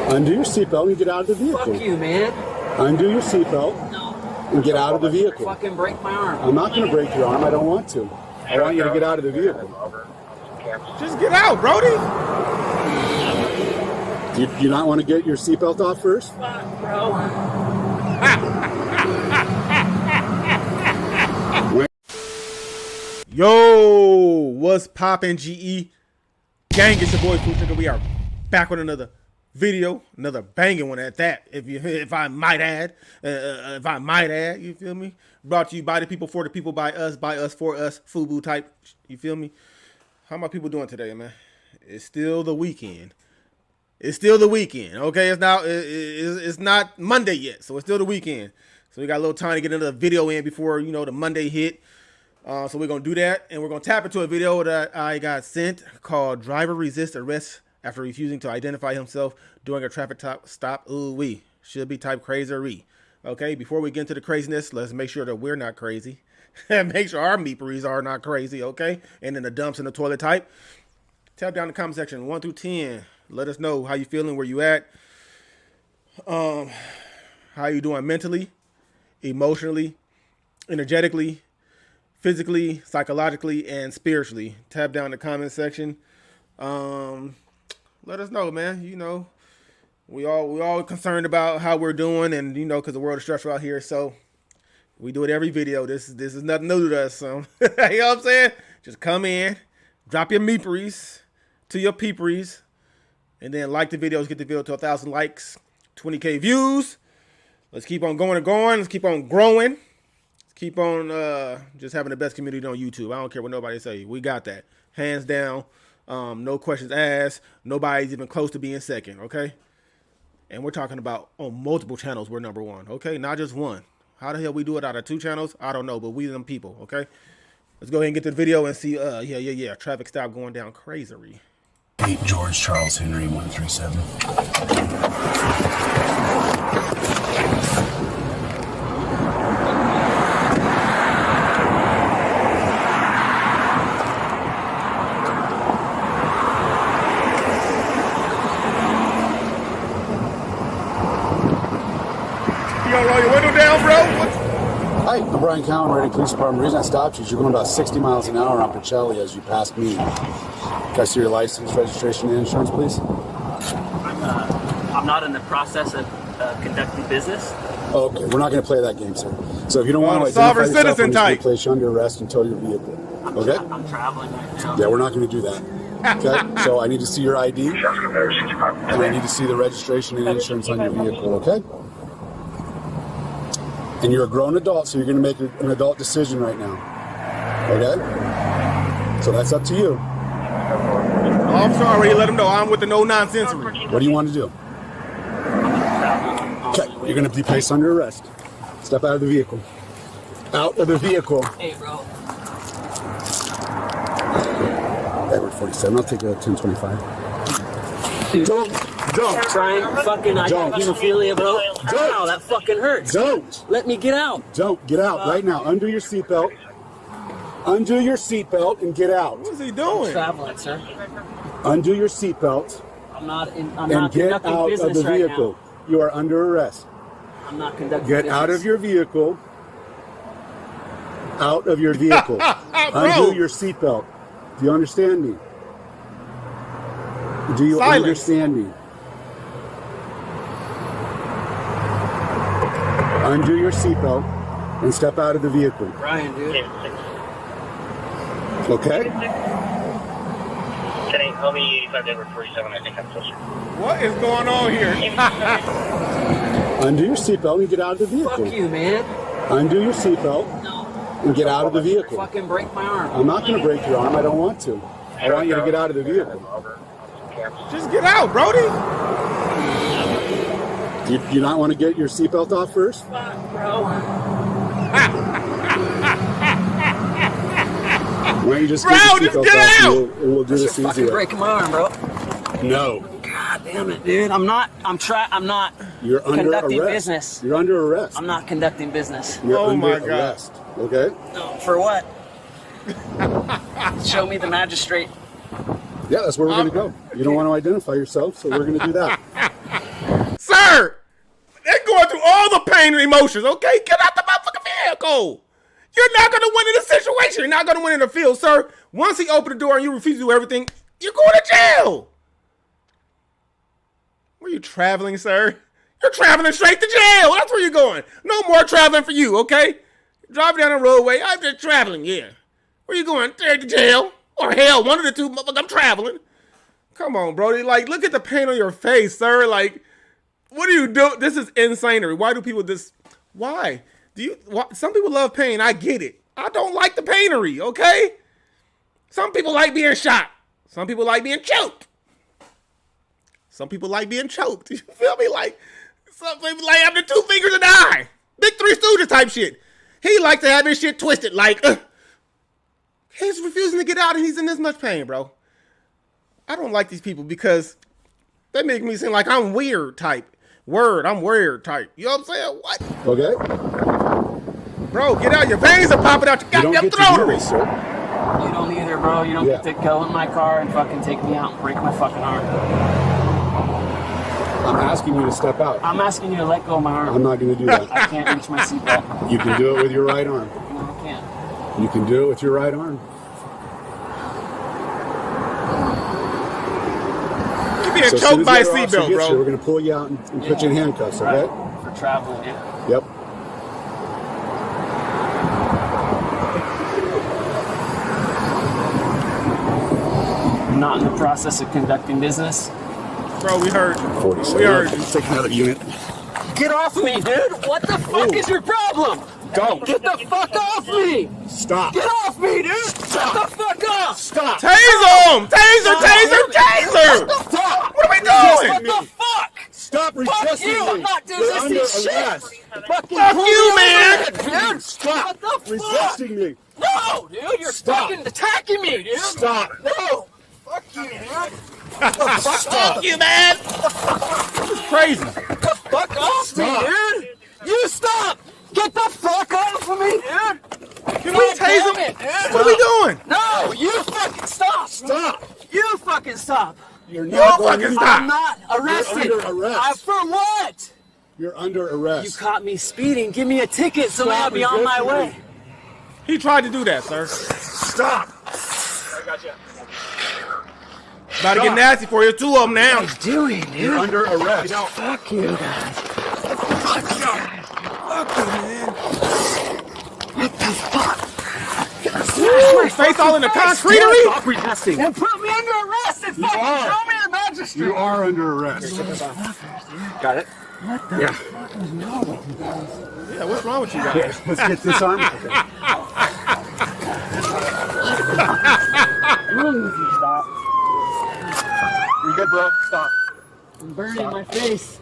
Undo your seatbelt and get out of the vehicle. Fuck you, man. Undo your seatbelt and get out of the vehicle. Fucking break my arm. I'm not going to break your arm. I don't want to. I want you to get out of the vehicle. Just get out, Brody. Do you not want to get your seatbelt off first? Fuck, bro. Yo, what's poppin', GE? Gang, it's your boy Food Trigger. We are back with another video, another banging one at that, if I might add, you feel me? Brought to you by the people, for the people, by us, for us, FUBU type, you feel me? How my people doing today, man? It's still the weekend. Okay? It's not Monday yet, so it's still the weekend. So we got a little time to get another video in before, the Monday hit. So we're going to do that, and we're going to tap into a video that I got sent called Driver Resists Arrest After Refusing to Identify Himself During a Traffic Stop. Ooh-wee. Should be type crazy. Okay, before we get into the craziness, let's make sure that we're not crazy. And make sure our meeperies are not crazy, okay? And then the dumps in the toilet type. Tap down in the comment section, 1 through 10. Let us know how you feeling, where you at. How you doing mentally, emotionally, energetically, physically, psychologically, and spiritually. Tap down in the comment section. Let us know, man. We all concerned about how we're doing, and because the world is stressful out here, so we do it every video. This is nothing new to us. So you know what I'm saying? Just come in, drop your meeperies to your peeperies, and then like the videos, get the video to 1,000 likes, 20K views. Let's keep on going and going. Let's keep on growing. Keep on just having the best community on YouTube. I don't care what nobody say. We got that. Hands down. No questions asked. Nobody's even close to being second, okay? And we're talking about on multiple channels, we're number one, okay? Not just one. How the hell we do it out of 2 channels? I don't know, but we them people, okay? Let's go ahead and get to the video and see, traffic stop going down crazy. 8 George Charles Henry 137. You gonna roll your window down, bro? Hi, I'm Brian Cowan, Reading Police Department. The reason I stopped you is you're going about 60 miles an hour on Pacelli as you passed me. Can I see your license, registration, and insurance, please? I'm not in the process of conducting business. Okay, we're not going to play that game, sir. So if you don't want to sovereign identify yourself, citizen I'm just going type. to place you under arrest and tow your vehicle. Okay? I'm traveling right now. Yeah, we're not going to do that. Okay? So I need to see your ID, and I need to see the registration and insurance on your vehicle, okay? And you're a grown adult, so you're going to make an adult decision right now. Okay? So that's up to you. Officer already let him know I'm with the no-nonsense. What do you want to do? Okay, you're going to be placed under arrest. Step out of the vehicle. Out of the vehicle. Hey, bro. Edward 47. I'll take a 1025. Don't. Trying fucking, I got hemophilia, bro. Ow, that fucking hurts. Don't. Let me get out. Don't. Get out right now. Undo your seatbelt. Undo your seatbelt and get out. What is he doing? I'm traveling, sir. Undo your seatbelt I'm not and get conducting out of business the right vehicle. You are under arrest. now. I'm not conducting Get business. out of your vehicle. Out of your vehicle. Undo your seatbelt. Do you understand me? Do you Silence. understand me? Undo your seatbelt and step out of the vehicle. Brian, dude. Okay? 10-8, call me 85 Edward 47. I think I'm closer. What is going on here? Undo your seatbelt and get out of the vehicle. Fuck you, man. Undo your seatbelt and get out of the vehicle. Fucking break my arm. I'm not going to break your arm. I don't want to. I want you to get out of the vehicle. Just get out, Brody. Do you not want to get your seatbelt off first? Fuck, bro. Why don't you just Bro, get your just seatbelt get off out! and we'll do this Fucking easier. breaking my arm, bro. No. God damn it, dude. I'm not You're under conducting arrest. business. You're under arrest. I'm not conducting business. You're Oh under my God. arrest. Okay? No, for what? Show me the magistrate. Yeah, that's where we're going to go. You don't want to identify yourself, so we're going to do that. Sir, they're going through all the pain and emotions, okay? Get out the motherfucking vehicle. You're not going to win in the situation. You're not going to win in the field, sir. Once he opened the door and you refuse to do everything, you're going to jail. Where are you traveling, sir? You're traveling straight to jail. That's where you're going. No more traveling for you, okay? Driving down the roadway. I'm just traveling, yeah. Where you going? Straight to jail? Or hell, one of the two, motherfucker, I'm traveling. Come on, Brody. Like, look at the pain on your face, sir. Like, what do you do? This is insanity. Why do people this? Why? Some people love pain. I get it. I don't like the painery, okay? Some people like being shot. Some people like being choked. Some people like being choked. You feel me? Like, some people like having 2 fingers in the eye. Big Three Stooges type shit. He likes to have his shit twisted. Like, he's refusing to get out and he's in this much pain, bro. I don't like these people because they make me seem like I'm weird type. I'm weird type. You know what I'm saying? What? Okay. Bro, get out. Your veins are popping out your goddamn throat. You don't either, bro. You don't get to go in my car and fucking take me out and break my fucking arm. I'm asking you to step out. I'm asking you to let go of my arm. I'm not going to do that. I can't reach my seatbelt. You can do it with your right arm. No, I can't. You can do it with your right arm. You're being choked by a seatbelt, bro. We're going to pull you out and put you in handcuffs, okay? For traveling, yeah. Yep. I'm not in the process of conducting business. Bro, we heard you. 47. We heard you. Take another unit. Get off me, dude! What the fuck is your problem? Go. Get the fuck off me! Stop. Get off me, dude! Stop. Get the fuck off! Stop. Taser him! Taser! What the fuck? What are we doing? What the fuck? Stop resisting you. me. I'm not doing You're this under shit. arrest. Fucking Fuck pull you, me man. over, dude! Stop What the fuck? resisting me. No, dude! You're Stop. fucking attacking me, dude! Stop. No! Fuck you, dude! Fuck you, man! This is crazy. Get the fuck off me, dude! You stop! Get the fuck off of me, dude! Can we tase him? It, dude. What are we doing? No! You fucking stop! Stop. You fucking stop! You're You not going fucking anywhere. stop. I'm not arrested! You're under arrest. For what? You're under You arrest. caught me speeding. Give me a ticket so I'll be on my way. He tried to do that, sir. Stop. I got you. About to get nasty for you. 2 of them now. What are you doing, dude? You're under arrest. Fuck you, guys. Fuck you, man. What the fuck? Your face all in the concretery? Stop resisting. And put me under arrest and fucking are. show me the magistrate. You are under arrest. Got it? Yeah. Yeah, what's wrong with you guys? Let's get this arm. Okay. Stop. You good, bro? Stop. I'm burning my face.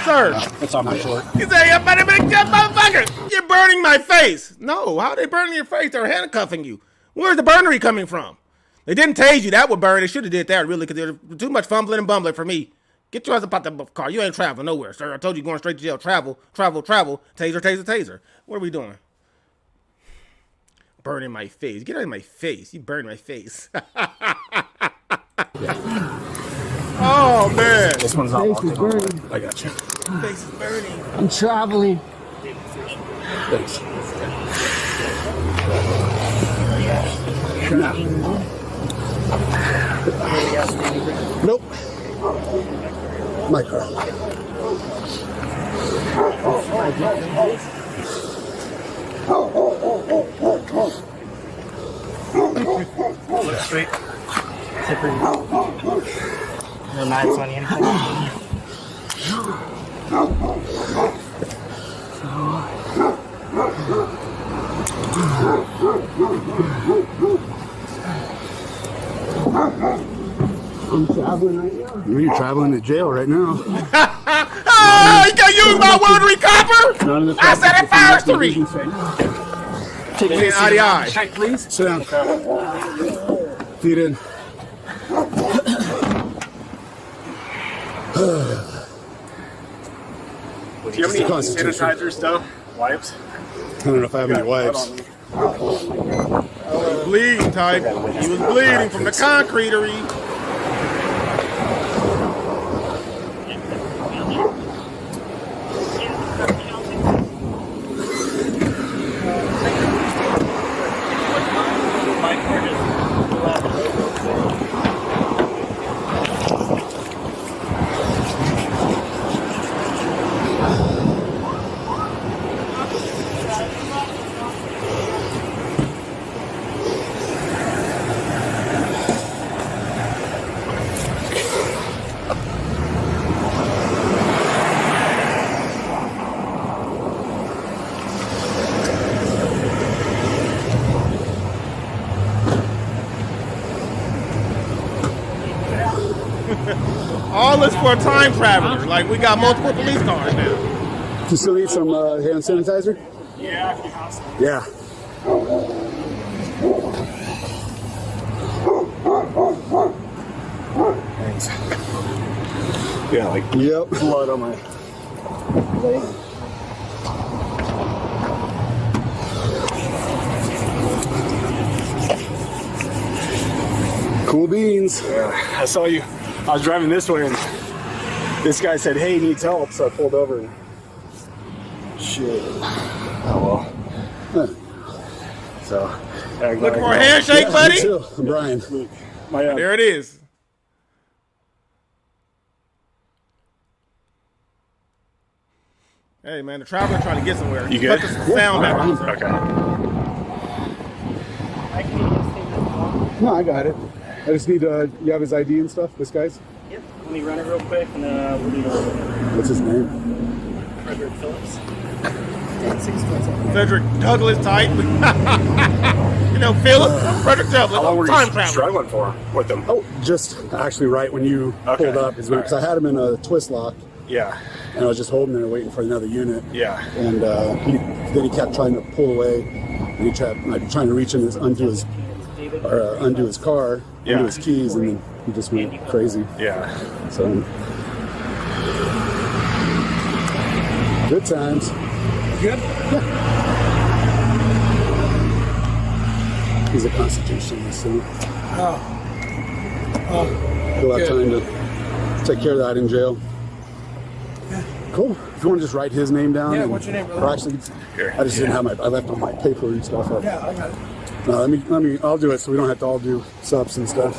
Sir, That's on my short. you say, you better make that motherfucker. You're burning my face. No, how are they burning your face? They're handcuffing you. Where's the burnery coming from? They didn't tase you. That would burn. They should have did that, really, because there's too much fumbling and bumbling for me. Get your ass up out the car. You ain't traveling nowhere, sir. I told you going straight to jail. Travel. Taser, taser, taser. What are we doing? Burning my face. Get out of my face. You burned my face. Oh, man. This one's not Face is burning. I got you. Face is burning. I'm traveling. Thanks. Nope. My car. Look straight. No knives on you. I'm traveling right now. You're traveling to jail right now. Oh, you can't use my rotary copper? None of the I said it first to read. Take me out of the eye. Check, please. Sit down. Feet in. Do you have any sanitizer stuff? Wipes? I don't know if I have any wipes. Bleeding type. He was bleeding from the concretery. All this for a time traveler. Like, we got multiple police cars now. Do you still need some hand sanitizer? Yeah, if you have some. Yeah. Thanks. Yeah, like Yep. blood on my leg. Cool beans. Yeah, I saw you. I was driving this way and this guy said, "Hey, needs help," so I pulled over and shit. Oh well. So Looking for a handshake, Yeah, buddy? me too. I'm Brian. my There it is. Hey, man, the traveler trying to get somewhere. You good? Put the sound back on. okay. No, I got it. I just need you have his ID and stuff, this guy's? Yep. Let me run it real quick and we'll need a little bit. What's his name? Frederick Phillips. Frederick Douglass type. You know, Philip, Frederick How long Douglass, were time you traveler. struggling for with them? Oh, just actually right when you Okay. pulled up is when, because I had him in a twist lock Yeah, and I was just holding there waiting for another unit. yeah. And then he kept trying to pull away and he kept like, trying to reach in undo his car, Yeah. undo his keys, and then he just went crazy. Yeah. So good times. Good? Yeah. He's a constitutionalist, so he'll have time to take care of that in jail. Cool. If you want to just write his name down. Yeah, and- what's your name, brother? Or actually, Here. I just didn't have I left all my paper and stuff up. Yeah, I got it. No, let me, I'll do it so we don't have to all do subs and stuff.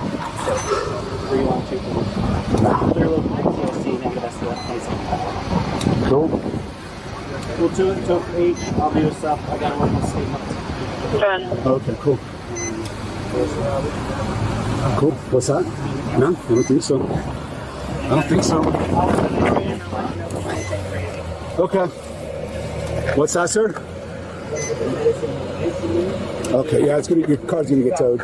Where you want to? Clear look, CLC, negative escalation. Cool. We'll do it till 8. I'll do stuff. I gotta work on statements. Okay, cool. Cool. What's that? No, I don't think so. I don't think so. Okay. What's that, sir? Okay, yeah, your car's gonna get towed.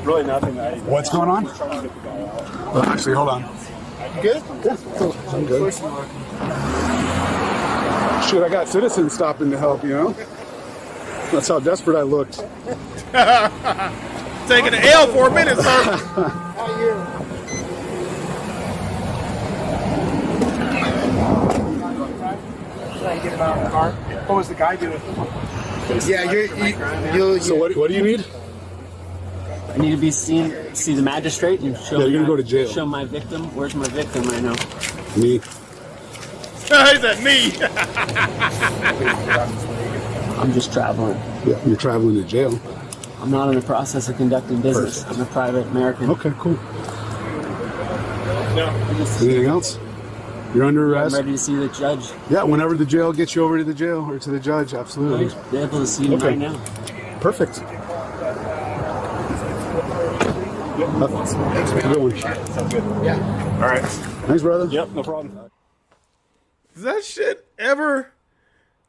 Really nothing. What's going on? Well, actually, hold on. Good? Yeah, cool. I'm good. Shoot, I got citizens stopping to help, you know? That's how desperate I looked. Taking an L for a minute, sir. Get him out of the car. What was the guy doing? Yeah, So what do you need? I need to be seen, see the magistrate and show. Yeah, you're gonna go to jail. Show my victim. Where's my victim right now? Me. He said me. I'm just traveling. Yeah, you're traveling to jail. I'm not in the process of conducting business. Perfect. I'm a private American. Okay, cool. Anything else? You're under I'm arrest? ready to see the judge. Yeah, whenever the jail gets you over to the jail or to the judge, I'm absolutely. able to see him Okay. right now. Perfect. Thanks, man. Good one. Sounds good. Yeah. All right. Thanks, brother. Yep, no problem. Does that shit ever?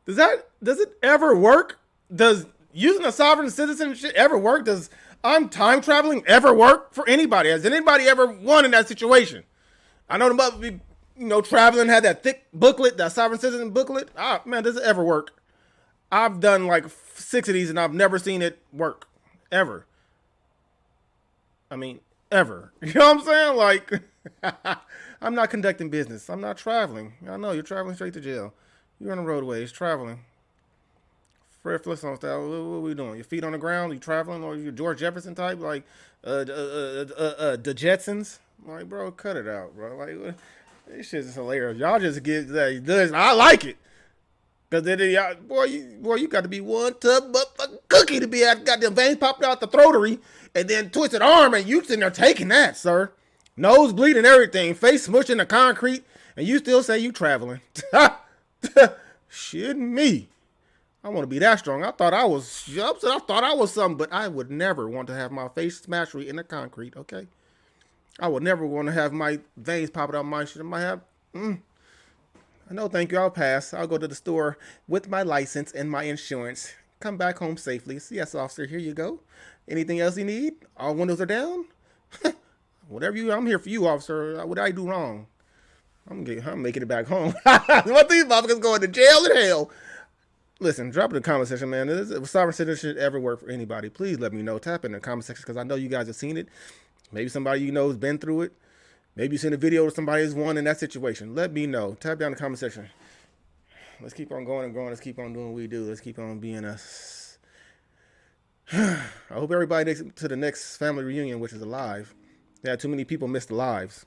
Does it ever work? Does using a sovereign citizen shit ever work? Does I'm time traveling ever work for anybody? Has anybody ever won in that situation? I know the mother be, traveling had that thick booklet, that sovereign citizen booklet. Ah, man, does it ever work? I've done like 6 of these and I've never seen it work ever. I mean, ever. You know what I'm saying? Like, I'm not conducting business. I'm not traveling. I know you're traveling straight to jail. You're on the roadways traveling. Fred Flintstone style. What are we doing? Your feet on the ground? You traveling, or you George Jefferson type? Like, the Jetsons? I'm like, bro, cut it out, bro. Like, this shit is hilarious. Y'all just get this. I like it. Cause then y'all, boy, you got to be one tough motherfucking cookie to be at goddamn veins popped out the throatery and then twisted arm and you sitting there taking that, sir. Nose bleeding, everything, face smushed in the concrete, and you still say you traveling. Shit me. I want to be that strong. I thought I was something, but I would never want to have my face smashed in the concrete, okay? I would never want to have my veins popping out my shit. I might have, No, thank you. I'll pass. I'll go to the store with my license and my insurance. Come back home safely. Yes, officer, here you go. Anything else you need? All windows are down? Whatever you, I'm here for you, officer. What did I do wrong? I'm making it back home. What these motherfuckers going to jail in hell? Listen, drop it in the comment section, man. If sovereign citizenship ever work for anybody, please let me know. Tap in the comment section because I know you guys have seen it. Maybe somebody you know has been through it. Maybe you seen a video of somebody who's won in that situation. Let me know. Tap down in the comment section. Let's keep on going and growing. Let's keep on doing what we do. Let's keep on being us. I hope everybody makes it to the next family reunion, which is alive. Yeah, too many people missed the lives.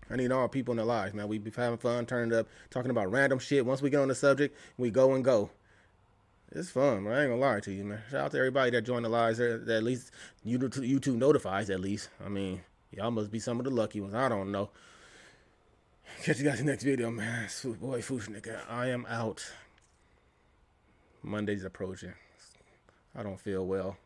I need all people in their lives, man. We be having fun, turning up, talking about random shit. Once we get on the subject, we go and go. It's fun, man. I ain't gonna lie to you, man. Shout out to everybody that joined the lives. That at least YouTube notifies, at least. I mean, y'all must be some of the lucky ones. I don't know. Catch you guys in the next video, man. Boy, Fushnik, I am out. Monday's approaching. I don't feel well.